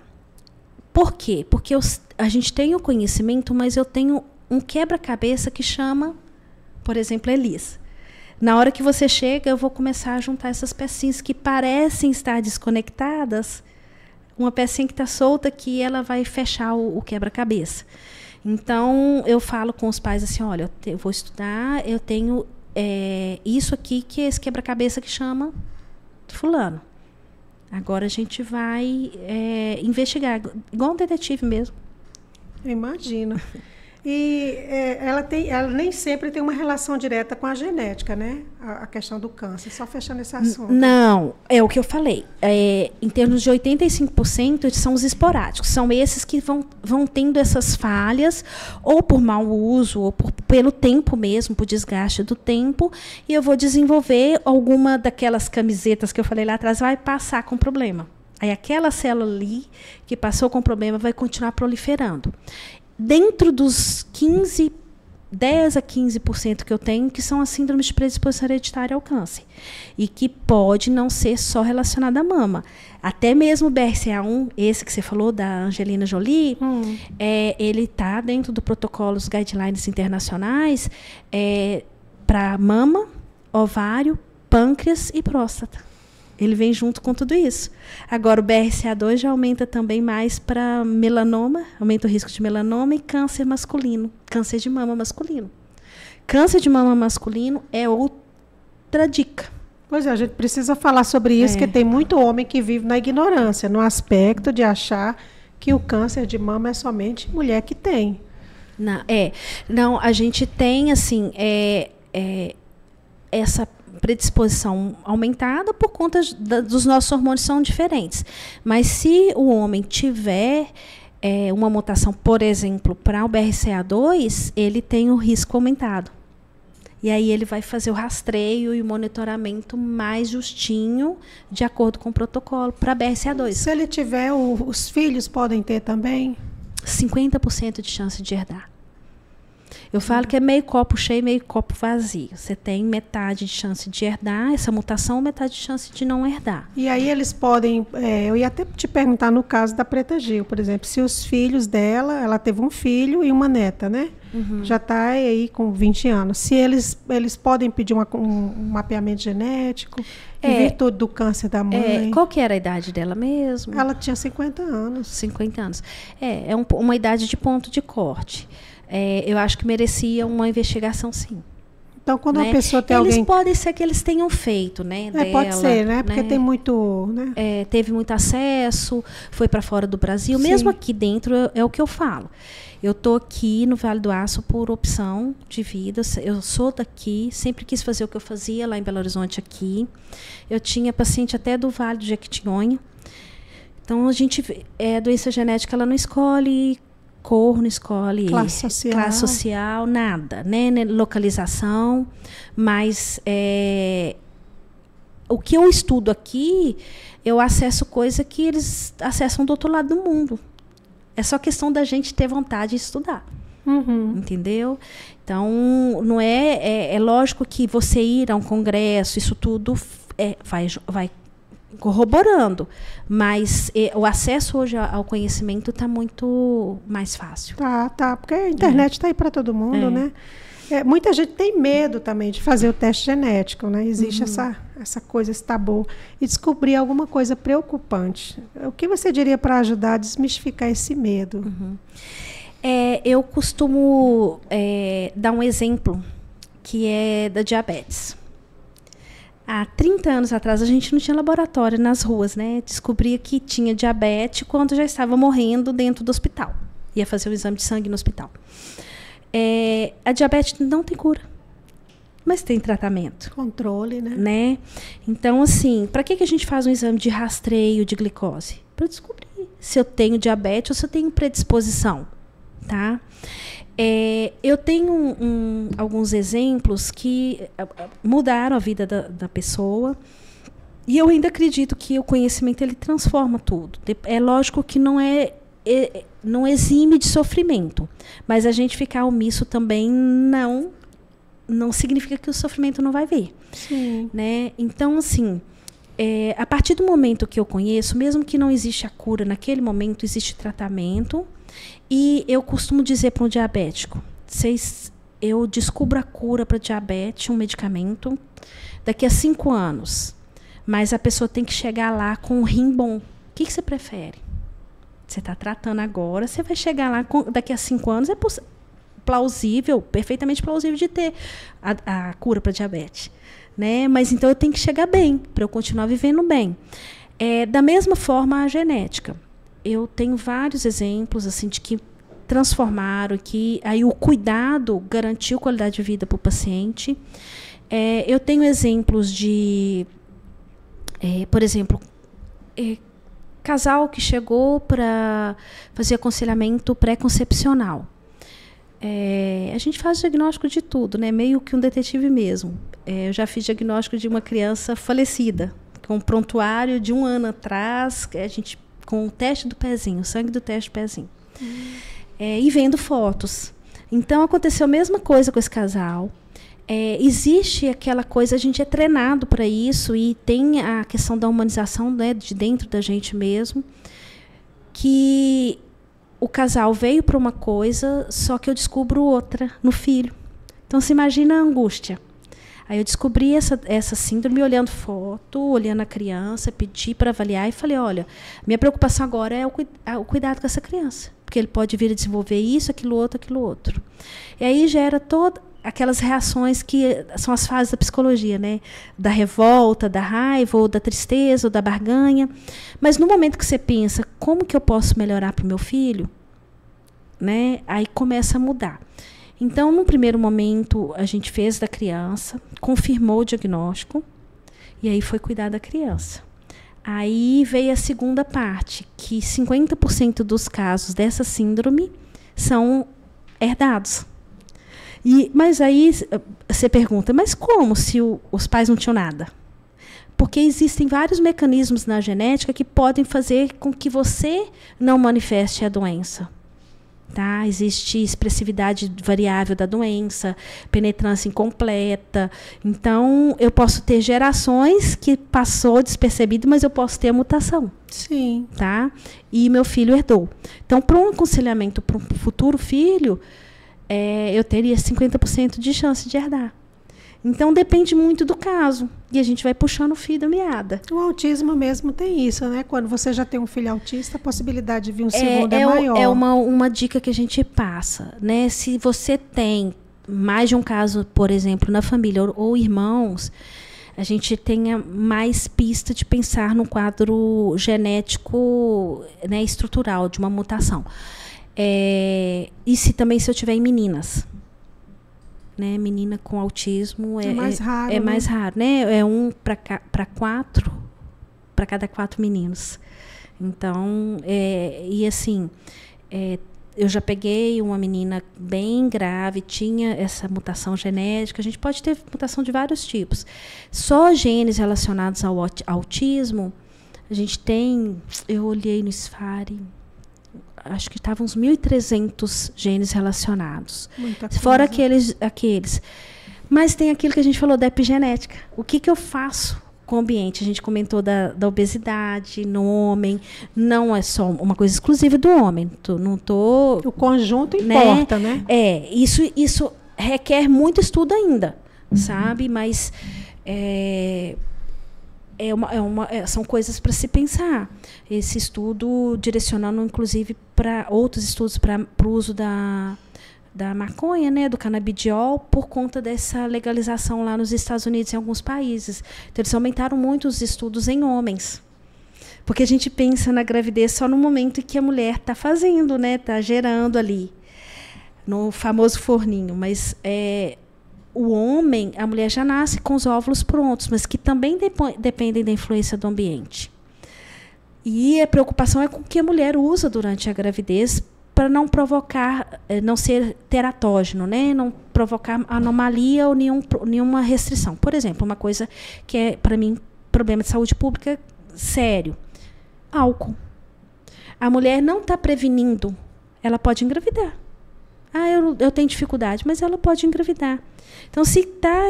Por quê? Porque a gente tem o conhecimento, mas eu tenho um quebra-cabeça que chama, por exemplo, Elis. Na hora que você chega, eu vou começar a juntar essas pecinhas que parecem estar desconectadas, uma pecinha que está solta, que ela vai fechar o quebra-cabeça. Então, eu falo com os pais assim, olha, eu vou estudar, eu tenho... isso aqui, que é esse quebra-cabeça que chama fulano. Agora a gente vai investigar, igual um detetive mesmo. Eu imagino. E ela nem sempre tem uma relação direta com a genética, né? A questão do câncer, só fechando esse assunto. Não, é o que eu falei. Em termos de 85% são os esporádicos. São esses que vão tendo essas falhas, ou por mau uso, ou pelo tempo mesmo, por desgaste do tempo, e eu vou desenvolver alguma daquelas camisetas que eu falei lá atrás, vai passar com problema. Aí aquela célula ali, que passou com problema, vai continuar proliferando. Dentro dos 10 a 15% que eu tenho, que são as síndromes de predisposição hereditária ao câncer. E que pode não ser só relacionada à mama. Até mesmo o BRCA1, esse que você falou, da Angelina Jolie, ele está dentro do protocolo, os guidelines internacionais, para mama, ovário, pâncreas e próstata. Ele vem junto com tudo isso. Agora, o BRCA2 já aumenta também mais para melanoma, aumenta o risco de melanoma e câncer masculino, câncer de mama masculino. Câncer de mama masculino é outra dica. Pois é, a gente precisa falar sobre isso, porque tem muito homem que vive na ignorância, no aspecto de achar que o câncer de mama é somente mulher que tem. Não, a gente tem, assim, essa predisposição aumentada por conta dos nossos hormônios são diferentes. Mas se o homem tiver uma mutação, por exemplo, para o BRCA2, ele tem o risco aumentado. E aí ele vai fazer o rastreio e o monitoramento mais justinho, de acordo com o protocolo, para BRCA2. Se ele tiver, os filhos podem ter também? 50% de chance de herdar. Eu falo que é meio copo cheio, meio copo vazio. Você tem metade de chance de herdar essa mutação, metade de chance de não herdar. E aí eles podem... eu ia até te perguntar no caso da Preta Gil, por exemplo, se os filhos dela, ela teve um filho e uma neta, né? Uhum. Já está aí com 20 anos. Se eles podem pedir um mapeamento genético, em virtude do câncer da mãe. Qual que era a idade dela mesmo? Ela tinha 50 anos. 50 anos. É uma idade de ponto de corte. Eu acho que merecia uma investigação, sim. Então, quando uma pessoa tem eles alguém... podem ser que eles tenham feito, né? Pode ser, né? Porque tem muito... Né? Teve muito acesso, foi para fora do Brasil. Sim. Mesmo aqui dentro, é o que eu falo. Eu estou aqui no Vale do Aço por opção de vida. Eu sou daqui, sempre quis fazer o que eu fazia lá em Belo Horizonte aqui. Eu tinha paciente até do Vale do Jequitinhonha. Então, a doença genética, ela não escolhe cor, não escolhe classe social, nada, né? Localização, mas o que eu estudo aqui, eu acesso coisa que eles acessam do outro lado do mundo. É só questão da gente ter vontade de estudar. Uhum. Entendeu? Então, não é lógico que você ir a um congresso, isso tudo vai corroborando, mas o acesso hoje ao conhecimento está muito mais fácil. Tá, porque a internet está aí para todo mundo, né? Muita gente tem medo também de fazer o teste genético, né? Existe essa coisa, esse tabu, e descobrir alguma coisa preocupante. O que você diria para ajudar a desmistificar esse medo? Uhum. Eu costumo dar um exemplo que é da diabetes. Há 30 anos atrás, a gente não tinha laboratório nas ruas, né? Descobria que tinha diabetes quando já estava morrendo dentro do hospital. Ia fazer o exame de sangue no hospital. A diabetes não tem cura, mas tem tratamento. Controle, né? Então, assim, para que a gente faz um exame de rastreio de glicose? Para descobrir se eu tenho diabetes ou se eu tenho predisposição, tá? Eu tenho alguns exemplos que mudaram a vida da pessoa, e eu ainda acredito que o conhecimento ele transforma tudo. É lógico que não exime de sofrimento, mas a gente ficar omisso também não significa que o sofrimento não vai vir. Sim. Né? Então, assim, a partir do momento que eu conheço, mesmo que não existe a cura naquele momento, existe tratamento. E eu costumo dizer para um diabético, eu descubro a cura para diabetes, um medicamento, daqui a 5 anos. Mas a pessoa tem que chegar lá com um rim bom. O que você prefere? Você está tratando agora, você vai chegar lá daqui a 5 anos, plausível, perfeitamente plausível de ter a cura para diabetes. Né? Mas então eu tenho que chegar bem, para eu continuar vivendo bem. Da mesma forma, a genética. Eu tenho vários exemplos assim, de que transformaram, que aí o cuidado garantiu qualidade de vida para o paciente. Eu tenho exemplos de, por exemplo, casal que chegou para fazer aconselhamento pré-concepcional. A gente faz diagnóstico de tudo, né? Meio que um detetive mesmo. Eu já fiz diagnóstico de uma criança falecida, com um prontuário de 1 ano atrás, a gente com o teste do pezinho, o sangue do teste do pezinho. E vendo fotos. Então, aconteceu a mesma coisa com esse casal. Existe aquela coisa, a gente é treinado para isso, e tem a questão da humanização, né, de dentro da gente mesmo, que o casal veio para uma coisa, só que eu descubro outra no filho. Então, se imagina a angústia. Aí eu descobri essa síndrome olhando foto, olhando a criança, pedi para avaliar e falei, olha, minha preocupação agora é o cuidado com essa criança, porque ele pode vir a desenvolver isso, aquilo outro. E aí gera todas aquelas reações que são as fases da psicologia, né? Da revolta, da raiva, ou da tristeza, ou da barganha. Mas no momento que você pensa, como que eu posso melhorar para o meu filho? Né? Aí começa a mudar. Então, no primeiro momento, a gente fez da criança, confirmou o diagnóstico, e aí foi cuidar da criança. Aí veio a segunda parte, que 50% dos casos dessa síndrome são herdados. Mas aí você pergunta, mas como se os pais não tinham nada? Porque existem vários mecanismos na genética que podem fazer com que você não manifeste a doença. Tá? Existe expressividade variável da doença, penetrância incompleta. Então, eu posso ter gerações que passou despercebido, mas eu posso ter a mutação. Sim. Tá? E meu filho herdou. Então, para um aconselhamento para um futuro filho, eu teria 50% de chance de herdar. Então, depende muito do caso. E a gente vai puxando o fio da meada. O autismo mesmo tem isso, né? Quando você já tem um filho autista, a possibilidade de vir um segundo é maior. É uma dica que a gente passa, né? Se você tem mais de um caso, por exemplo, na família ou irmãos, a gente tenha mais pista de pensar no quadro genético, né, estrutural de uma mutação. E se eu tiver em meninas, né, menina com autismo é mais raro. É mais raro, né? É 1 para 4, para cada 4 meninos. Então, e assim, eu já peguei uma menina bem grave, tinha essa mutação genética. A gente pode ter mutação de vários tipos. Só genes relacionados ao autismo, a gente tem, eu olhei no SFARI, acho que estavam uns 1.300 genes relacionados. Fora aqueles. Mas tem aquilo que a gente falou da epigenética. O que eu faço com o ambiente? A gente comentou da obesidade no homem. Não é só uma coisa exclusiva do homem. O conjunto importa, né? Isso requer muito estudo ainda, sabe? Mas são coisas para se pensar. Esse estudo direcionando, inclusive, para outros estudos para o uso da maconha, né, do canabidiol, por conta dessa legalização lá nos Estados Unidos e em alguns países. Então, eles aumentaram muito os estudos em homens. Porque a gente pensa na gravidez só no momento em que a mulher está fazendo, né, está gerando ali, no famoso forninho. Mas o homem, a mulher já nasce com os óvulos prontos, mas que também dependem da influência do ambiente. E a preocupação é com o que a mulher usa durante a gravidez para não provocar, não ser teratógeno, né? Não provocar anomalia ou nenhuma restrição. Por exemplo, uma coisa que é, para mim, problema de saúde pública sério. Álcool. A mulher não está prevenindo, ela pode engravidar. Eu tenho dificuldade, mas ela pode engravidar. Então, se está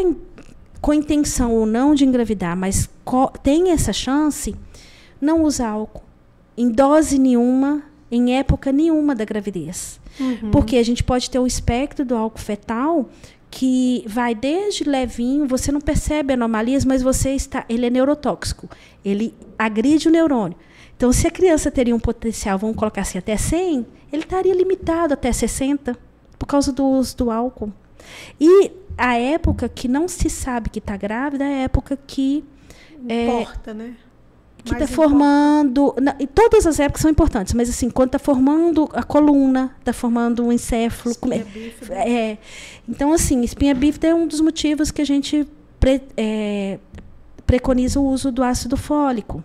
com intenção ou não de engravidar, mas tem essa chance, não usa álcool em dose nenhuma, em época nenhuma da gravidez. Uhum. Porque a gente pode ter o espectro do álcool fetal que vai desde levinho, você não percebe anomalias, mas ele é neurotóxico, ele agride o neurônio. Então, se a criança teria um potencial, vamos colocar assim, até 100, ele estaria limitado até 60, por causa do uso do álcool. E a época que não se sabe que está grávida é a época que... Importa, né? Que está formando... E todas as épocas são importantes, mas assim, quando está formando a coluna, está formando o encéfalo... Espinha bífida. Então, assim, espinha bífida é um dos motivos que a gente preconiza o uso do ácido fólico.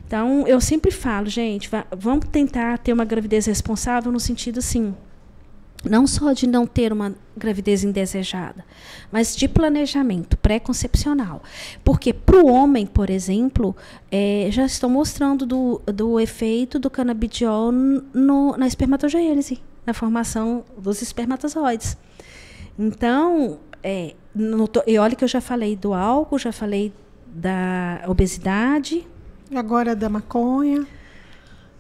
Então, eu sempre falo, gente, vamos tentar ter uma gravidez responsável no sentido, assim, não só de não ter uma gravidez indesejada, mas de planejamento pré-concepcional. Porque para o homem, por exemplo, já estão mostrando do efeito do canabidiol na espermatogênese, na formação dos espermatozoides. Então, e olha que eu já falei do álcool, já falei da obesidade. Agora da maconha.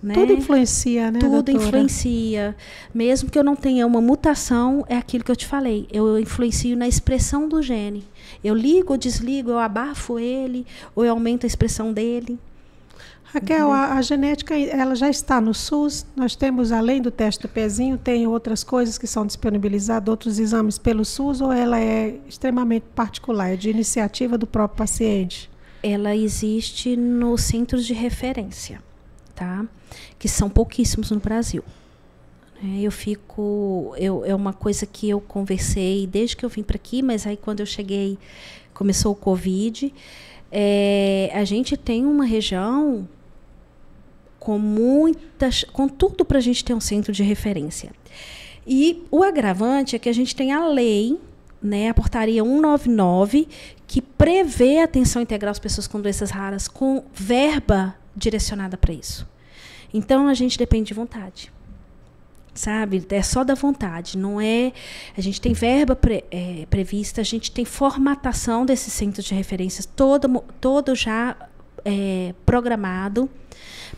né? Tudo influencia, né, Tudo doutora? influencia. Mesmo que eu não tenha uma mutação, é aquilo que eu te falei. Eu influencio na expressão do gene. Eu ligo ou desligo, eu abafo ele, ou eu aumento a expressão dele. Raquel, a genética, ela já está no SUS? Nós temos, além do teste do pezinho, tem outras coisas que são disponibilizadas, outros exames pelo SUS, ou ela é extremamente particular, é de iniciativa do próprio paciente? Ela existe nos centros de referência, tá? Que são pouquíssimos no Brasil. É uma coisa que eu conversei desde que eu vim para aqui, mas aí quando eu cheguei, começou o Covid. A gente tem uma região com tudo para a gente ter um centro de referência. E o agravante é que a gente tem a lei, né, a portaria 199, que prevê a atenção integral às pessoas com doenças raras, com verba direcionada para isso. Então, a gente depende de vontade. Sabe? É só da vontade. Não é. A gente tem verba prevista, a gente tem formatação desses centros de referências, todo já programado,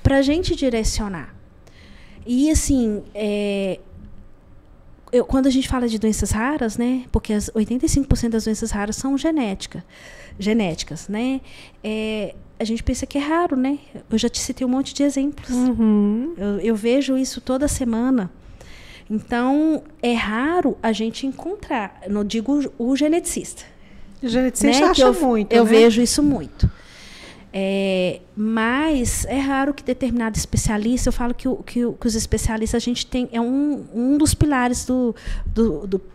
para a gente direcionar. E, assim, quando a gente fala de doenças raras, né, porque 85% das doenças raras são genéticas, né, a gente pensa que é raro, né? Eu já te citei um monte de exemplos. Uhum. Eu vejo isso toda semana. Então, é raro a gente encontrar, não digo o geneticista. O geneticista, né, acha muito, eu né? vejo isso muito. Mas é raro que determinado especialista, eu falo que os especialistas, a gente tem, um dos pilares do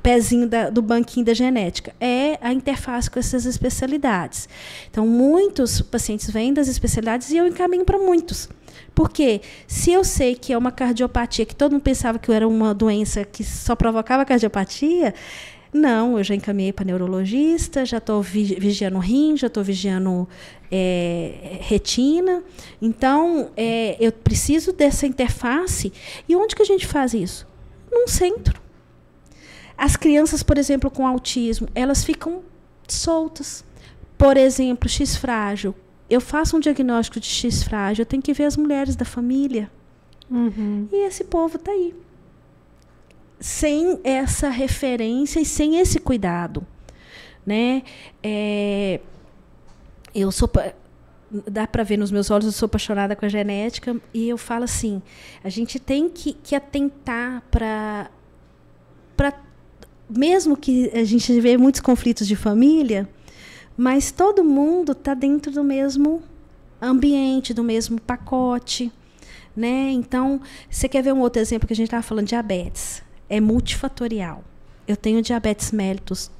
pezinho, do banquinho da genética, é a interface com essas especialidades. Então, muitos pacientes vêm das especialidades e eu encaminho para muitos. Porque se eu sei que é uma cardiopatia, que todo mundo pensava que era uma doença que só provocava cardiopatia, não, eu já encaminhei para neurologista, já estou vigiando rim, já estou vigiando retina. Então, eu preciso dessa interface. E onde que a gente faz isso? Num centro. As crianças, por exemplo, com autismo, elas ficam soltas. Por exemplo, X frágil. Eu faço um diagnóstico de X frágil, eu tenho que ver as mulheres da família. Uhum. E esse povo está aí. Sem essa referência e sem esse cuidado, né? Dá para ver nos meus olhos, eu sou apaixonada com a genética, e eu falo assim, a gente tem que atentar para mesmo que a gente vê muitos conflitos de família, mas todo mundo está dentro do mesmo ambiente, do mesmo pacote, né? Então, você quer ver um outro exemplo que a gente estava falando, diabetes. É multifatorial. Eu tenho diabetes mellitus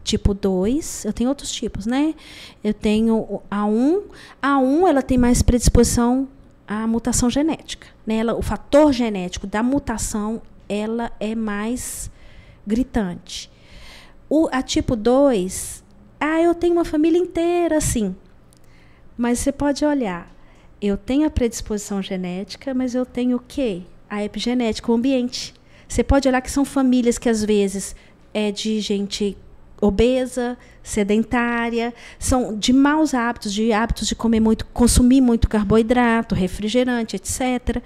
tipo 2, eu tenho outros tipos, né? Eu tenho A1. A1, ela tem mais predisposição à mutação genética, né? O fator genético da mutação, ela é mais gritante. A tipo 2, eu tenho uma família inteira assim. Mas você pode olhar, eu tenho a predisposição genética, mas eu tenho o quê? A epigenética, o ambiente. Você pode olhar que são famílias que, às vezes, é de gente obesa, sedentária, são de maus hábitos, de hábitos de comer muito, consumir muito carboidrato, refrigerante, etc.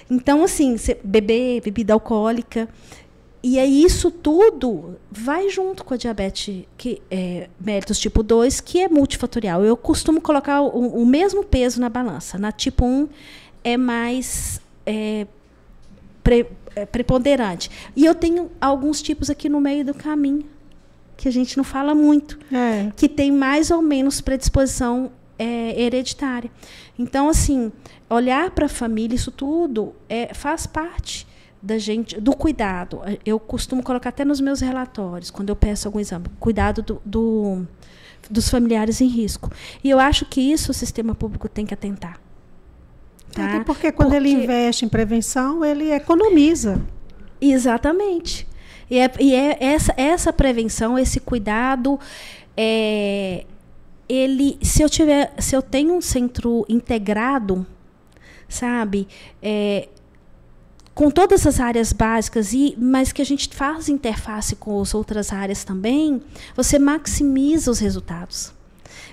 Então, assim, beber bebida alcoólica. E aí isso tudo vai junto com a diabetes mellitus tipo 2, que é multifatorial. Eu costumo colocar o mesmo peso na balança. Na tipo 1 é mais preponderante. E eu tenho alguns tipos aqui no meio do caminho, que a gente não fala muito, que tem mais ou menos predisposição hereditária. Então, assim, olhar para a família, isso tudo faz parte da gente, do cuidado. Eu costumo colocar até nos meus relatórios, quando eu peço algum exame, cuidado dos familiares em risco. E eu acho que isso o sistema público tem que atentar. Tá? Até porque quando ele investe em prevenção, ele economiza. Exatamente. E essa prevenção, esse cuidado, se eu tenho um centro integrado, sabe, com todas as áreas básicas, mas que a gente faz interface com as outras áreas também, você maximiza os resultados.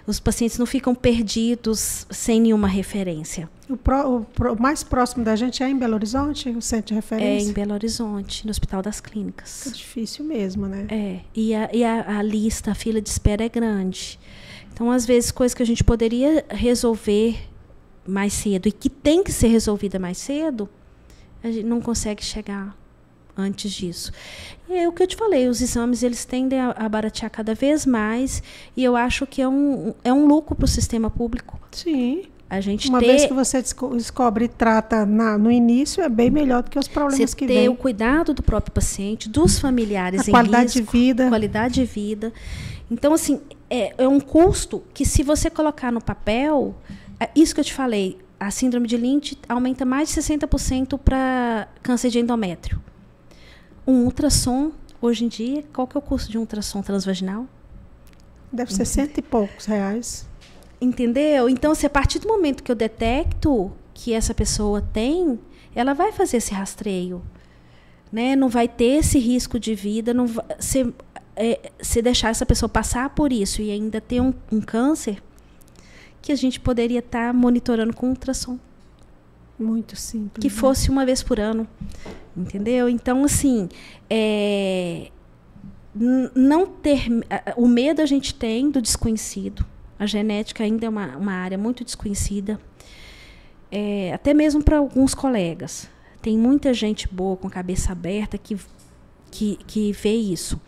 Os pacientes não ficam perdidos sem nenhuma referência. O mais próximo da gente é em Belo Horizonte, o centro de referência? É em Belo Horizonte, no Hospital das Clínicas. É difícil mesmo, né? E a lista, a fila de espera é grande. Então, às vezes, coisas que a gente poderia resolver mais cedo e que tem que ser resolvida mais cedo, a gente não consegue chegar antes disso. E é o que eu te falei, os exames eles tendem a baratear cada vez mais, e eu acho que é um lucro para o sistema público. Sim. A gente Uma vez que você descobre e trata no início, é bem melhor do que os problemas que vêm. Ter o cuidado do próprio paciente, dos familiares em qualidade risco, de vida. Qualidade de vida. Então, assim, é um custo que, se você colocar no papel, isso que eu te falei, a síndrome de Lynch aumenta mais de 60% para câncer de endométrio. Um ultrassom, hoje em dia, qual que é o custo de um ultrassom transvaginal? Deve ser R$100 e poucos. Entendeu? Então, se a partir do momento que eu detecto que essa pessoa tem, ela vai fazer esse rastreio. Né? Não vai ter esse risco de vida. Não vai, se deixar essa pessoa passar por isso e ainda ter um câncer, que a gente poderia estar monitorando com ultrassom. Muito simples. Que fosse uma vez por ano. Entendeu? Então, assim, não ter... O medo a gente tem do desconhecido. A genética ainda é uma área muito desconhecida. Até mesmo para alguns colegas. Tem muita gente boa, com a cabeça aberta, que vê isso.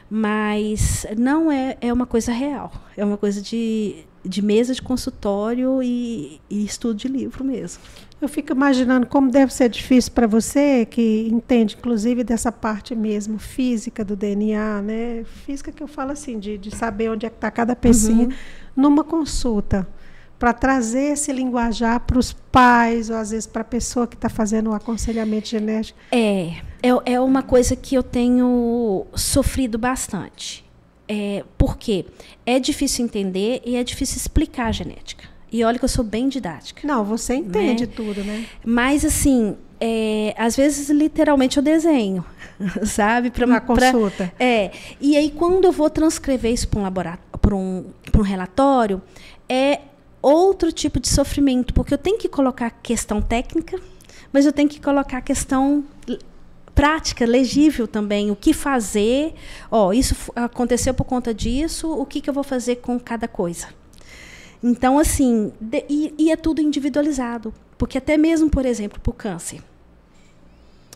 Mas não é uma coisa real. É uma coisa de mesa de consultório e estudo de livro mesmo. Eu fico imaginando como deve ser difícil para você, que entende, inclusive, dessa parte mesmo física do DNA, né? Física que eu falo assim, de saber onde é que está cada pecinha, numa consulta, para trazer esse linguajar para os pais, ou às vezes para a pessoa que está fazendo o aconselhamento genético. É uma coisa que eu tenho sofrido bastante. Por quê? É difícil entender e é difícil explicar a genética. E olha que eu sou bem didática. Não, você entende, né? Tudo, né? Mas, assim, às vezes, literalmente, eu desenho, sabe? Na consulta. E aí, quando eu vou transcrever isso para um relatório, é outro tipo de sofrimento, porque eu tenho que colocar a questão técnica, mas eu tenho que colocar a questão prática, legível também, o que fazer. Isso aconteceu por conta disso, o que eu vou fazer com cada coisa. Então, assim, e é tudo individualizado. Porque até mesmo, por exemplo, para o câncer.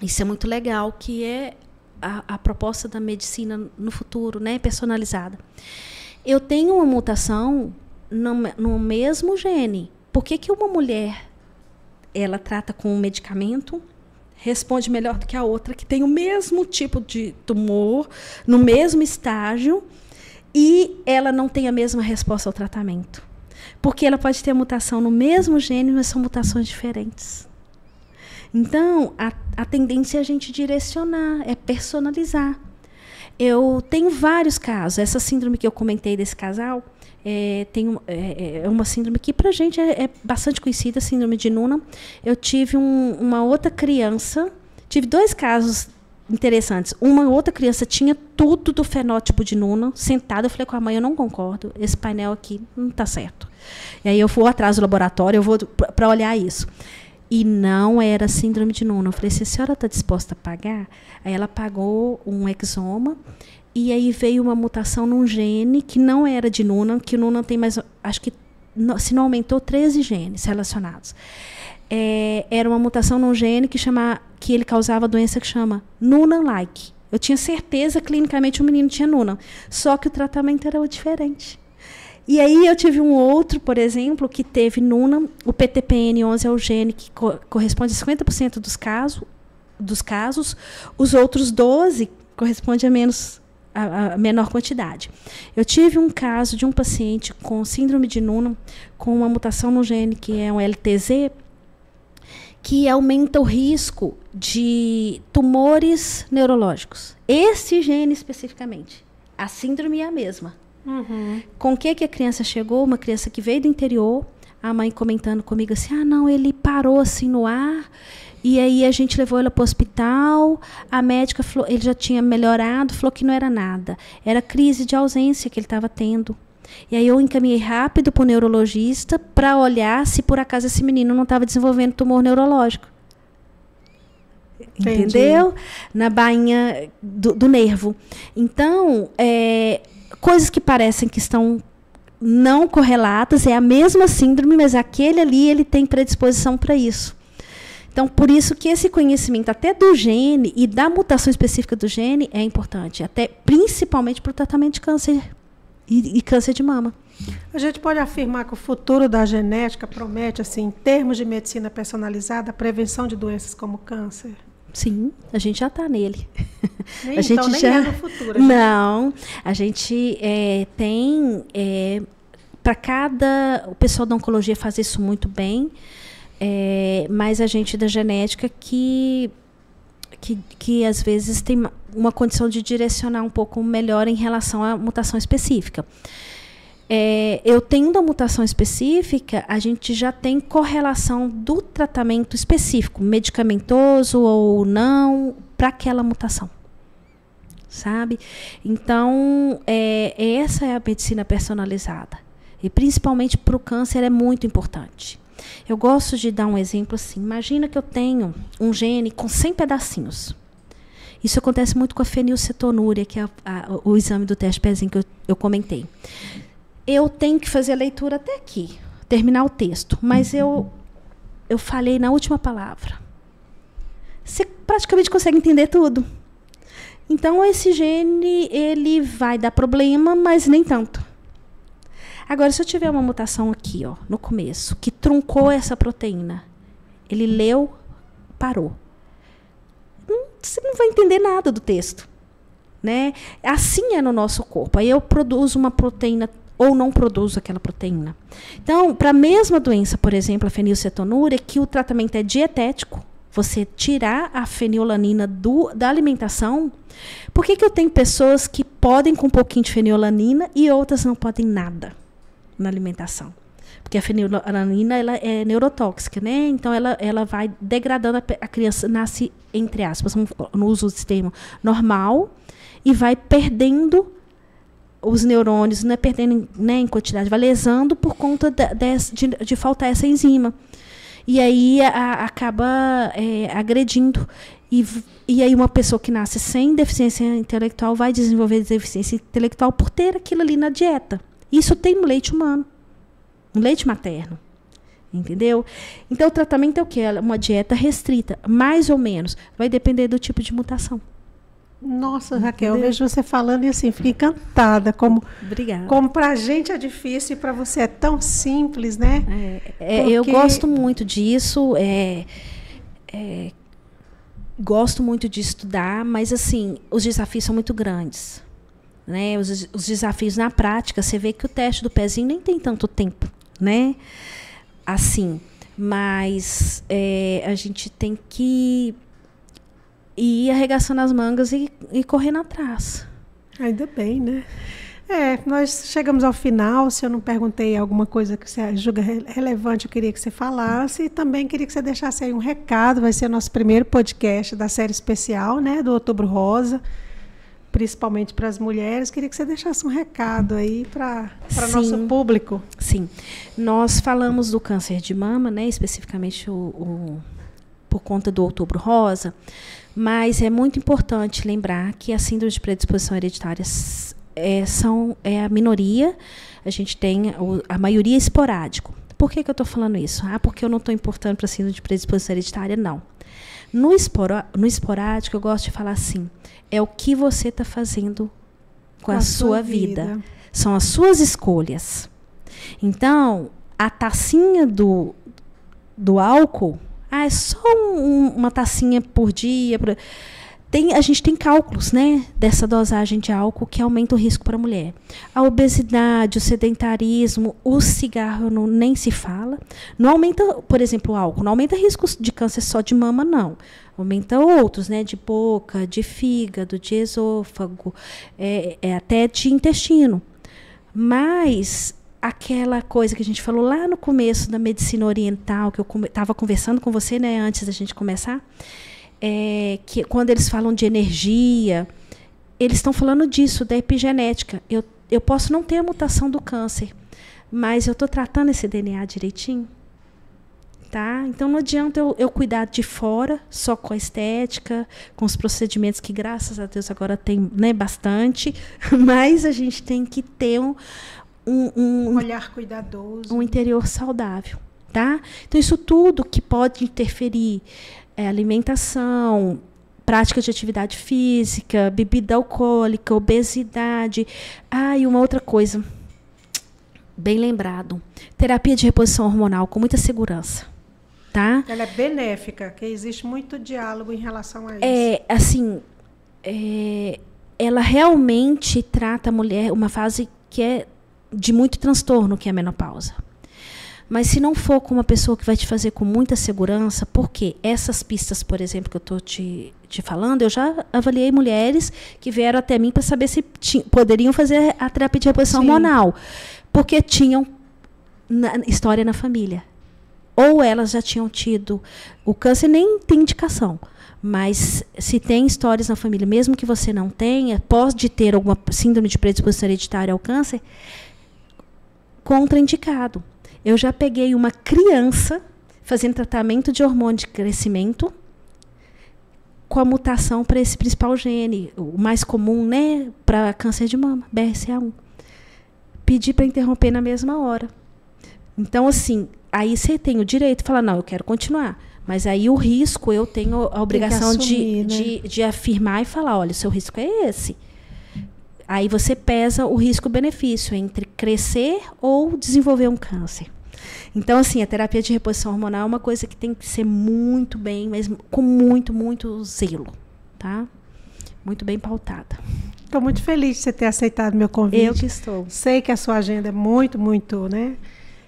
Isso é muito legal, que é a proposta da medicina no futuro, né, personalizada. Eu tenho uma mutação no mesmo gene. Por que uma mulher, ela trata com um medicamento, responde melhor do que a outra, que tem o mesmo tipo de tumor, no mesmo estágio, e ela não tem a mesma resposta ao tratamento? Porque ela pode ter mutação no mesmo gene, mas são mutações diferentes. Então, a tendência é a gente direcionar, é personalizar. Eu tenho vários casos. Essa síndrome que eu comentei desse casal, é uma síndrome que, para a gente, é bastante conhecida, a síndrome de Noonan. Eu tive uma outra criança, tive 2 casos interessantes. Uma outra criança tinha tudo do fenótipo de Noonan, sentada. Eu falei com a mãe, eu não concordo, esse painel aqui não está certo. E aí eu vou atrás do laboratório, eu vou para olhar isso. E não era síndrome de Noonan. Eu falei, se a senhora está disposta a pagar? Aí ela pagou um exoma, e aí veio uma mutação num gene que não era de Noonan, que o Noonan tem mais, acho que, se não aumentou, 13 genes relacionados. Era uma mutação num gene que ele causava a doença que chama Noonan-like. Eu tinha certeza, clinicamente, o menino tinha Noonan. Só que o tratamento era diferente. E aí eu tive um outro, por exemplo, que teve Noonan. O PTPN11 é o gene que corresponde a 50% dos casos. Os outros 12 correspondem a menor quantidade. Eu tive um caso de um paciente com síndrome de Noonan, com uma mutação no gene que é um LTZ, que aumenta o risco de tumores neurológicos. Esse gene especificamente. A síndrome é a mesma. Com o que a criança chegou? Uma criança que veio do interior, a mãe comentando comigo assim, não, ele parou assim no ar, e aí a gente levou ele para o hospital, a médica falou, ele já tinha melhorado, falou que não era nada, era crise de ausência que ele estava tendo. E aí eu encaminhei rápido para o neurologista para olhar se por acaso esse menino não estava desenvolvendo tumor neurológico. Entendi. Entendeu? Na bainha do nervo. Então, coisas que parecem que estão não correlatas, é a mesma síndrome, mas aquele ali ele tem predisposição para isso. Então, por isso que esse conhecimento até do gene e da mutação específica do gene é importante, até principalmente para o tratamento de câncer e câncer de mama. A gente pode afirmar que o futuro da genética promete, assim, em termos de medicina personalizada, a prevenção de doenças como câncer? Sim, a gente já está nele. Nem, a gente então, nem é no futuro. Não, a gente tem... para cada... O pessoal da oncologia faz isso muito bem, mas a gente da genética que às vezes tem uma condição de direcionar um pouco melhor em relação à mutação específica. Eu tendo a mutação específica, a gente já tem correlação do tratamento específico, medicamentoso ou não, para aquela mutação. Sabe? Então, essa é a medicina personalizada. E principalmente para o câncer é muito importante. Eu gosto de dar um exemplo assim. Imagina que eu tenho um gene com 100 pedacinhos. Isso acontece muito com a fenilcetonúria, que é o exame do teste pezinho que eu comentei. Eu tenho que fazer a leitura até aqui, terminar o texto, mas eu falhei na última palavra. Você praticamente consegue entender tudo. Então, esse gene ele vai dar problema, mas nem tanto. Agora, se eu tiver uma mutação aqui, ó, no começo, que truncou essa proteína, ele leu, parou. Você não vai entender nada do texto. Né? Assim é no nosso corpo. Aí eu produzo uma proteína ou não produzo aquela proteína. Então, para a mesma doença, por exemplo, a fenilcetonúria, que o tratamento é dietético, você tirar a fenilalanina da alimentação. Por que eu tenho pessoas que podem com um pouquinho de fenilalanina e outras não podem nada na alimentação? Porque a fenilalanina ela é neurotóxica, né? Então ela vai degradando, a criança nasce, entre aspas, no uso do termo normal, e vai perdendo os neurônios, não é perdendo, né, em quantidade, vai lesando por conta de faltar essa enzima. E aí acaba agredindo. E aí uma pessoa que nasce sem deficiência intelectual vai desenvolver deficiência intelectual por ter aquilo ali na dieta. Isso tem no leite humano, no leite materno. Entendeu? Então, o tratamento é o quê? Uma dieta restrita, mais ou menos. Vai depender do tipo de mutação. Nossa, Raquel, eu vejo você falando e assim, fico encantada. Obrigada. Como para a gente é difícil e para você é tão simples, né? Eu gosto muito disso, gosto muito de estudar, mas assim, os desafios são muito grandes. Né? Os desafios na prática, você vê que o teste do pezinho nem tem tanto tempo, né? Assim, mas a gente tem que ir arregaçando as mangas e correndo atrás. Ainda bem, né? Nós chegamos ao final. Se eu não perguntei alguma coisa que você julga relevante, eu queria que você falasse. E também queria que você deixasse aí um recado. Vai ser o nosso primeiro podcast da série especial, né, do Outubro Rosa, principalmente para as mulheres. Queria que você deixasse um recado aí para nosso público. Sim. Nós falamos do câncer de mama, né, especificamente por conta do Outubro Rosa, mas é muito importante lembrar que a síndrome de predisposição hereditária é a minoria. A gente tem a maioria esporádico. Por que eu estou falando isso? Porque eu não estou importando para a síndrome de predisposição hereditária, não. No esporádico, eu gosto de falar assim, é o que você está fazendo com a sua vida. São as suas escolhas. Então, a tacinha do álcool, é só uma tacinha por dia. A gente tem cálculos, né, dessa dosagem de álcool que aumenta o risco para a mulher. A obesidade, o sedentarismo, o cigarro nem se fala. Não aumenta, por exemplo, o álcool, não aumenta riscos de câncer só de mama, não. Aumenta outros, né, de boca, de fígado, de esôfago, até de intestino. Mas aquela coisa que a gente falou lá no começo da medicina oriental, que eu estava conversando com você, né, antes da gente começar, que quando eles falam de energia, eles estão falando disso, da epigenética. eu posso não ter a mutação do câncer, mas eu estou tratando esse DNA direitinho? Tá? Então não adianta eu cuidar de fora, só com a estética, com os procedimentos que, graças a Deus, agora tem, né, bastante, mas a gente tem que ter um olhar cuidadoso, um interior saudável. Tá? Então, isso tudo que pode interferir, alimentação, prática de atividade física, bebida alcoólica, obesidade. E uma outra coisa, bem lembrado, terapia de reposição hormonal com muita segurança. Tá? Ela é benéfica, que existe muito diálogo em relação a isso. Ela realmente trata a mulher uma fase que é de muito transtorno, que é a menopausa. Mas se não for com uma pessoa que vai te fazer com muita segurança, porque essas pistas, por exemplo, que eu estou te falando, eu já avaliei mulheres que vieram até mim para saber se poderiam fazer a terapia de reposição hormonal, porque tinham história na família. Ou elas já tinham tido o câncer, nem tem indicação. Mas se tem histórias na família, mesmo que você não tenha, pode ter alguma síndrome de predisposição hereditária ao câncer, contraindicado. Eu já peguei uma criança fazendo tratamento de hormônio de crescimento com a mutação para esse principal gene, o mais comum, né, para câncer de mama, BRCA1. Pedi para interromper na mesma hora. Então, assim, aí você tem o direito de falar, não, eu quero continuar. Mas aí o risco, eu tenho a obrigação assumir, de afirmar e falar, olha, o seu risco é esse. Aí você pesa o risco-benefício entre crescer ou desenvolver um câncer. Então, assim, a terapia de reposição hormonal é uma coisa que tem que ser muito bem, mas com muito, muito zelo, tá? Muito bem pautada. Estou muito feliz de você ter aceitado meu convite. Eu que estou. Sei que a sua agenda é muito, muito, né,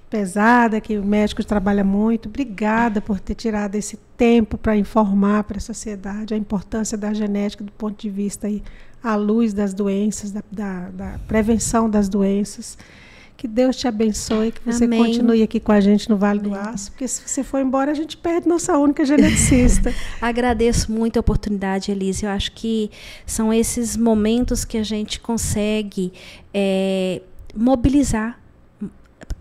pesada, que o médico trabalha muito. Obrigada por ter tirado esse tempo para informar para a sociedade a importância da genética do ponto de vista aí, à luz das doenças, da prevenção das doenças. Que Deus te abençoe, que você continue aqui com a gente no Vale do Aço, porque se você for embora, a gente perde nossa única geneticista. Agradeço muito a oportunidade, Elise. Eu acho que são esses momentos que a gente consegue mobilizar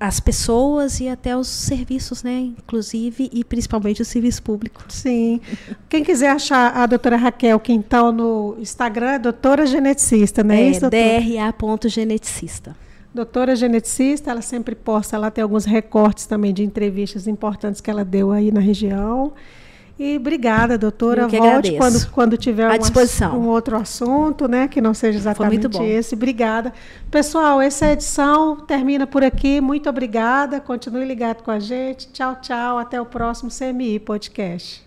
as pessoas e até os serviços, né? Inclusive e principalmente o serviço público. Sim. Quem quiser achar a doutora Raquel Quintão no Instagram, é doutora geneticista, não é isso, doutora? DRA.geneticista. Doutora geneticista, ela sempre posta lá, tem alguns recortes também de entrevistas importantes que ela deu aí na região. E obrigada, doutora. Volte quando tiver um outro assunto, né, que não seja exatamente esse. Obrigada. Pessoal, essa edição termina por aqui. Muito obrigada. Continue ligado com a gente. Tchau, tchau. Até o próximo CMI Podcast.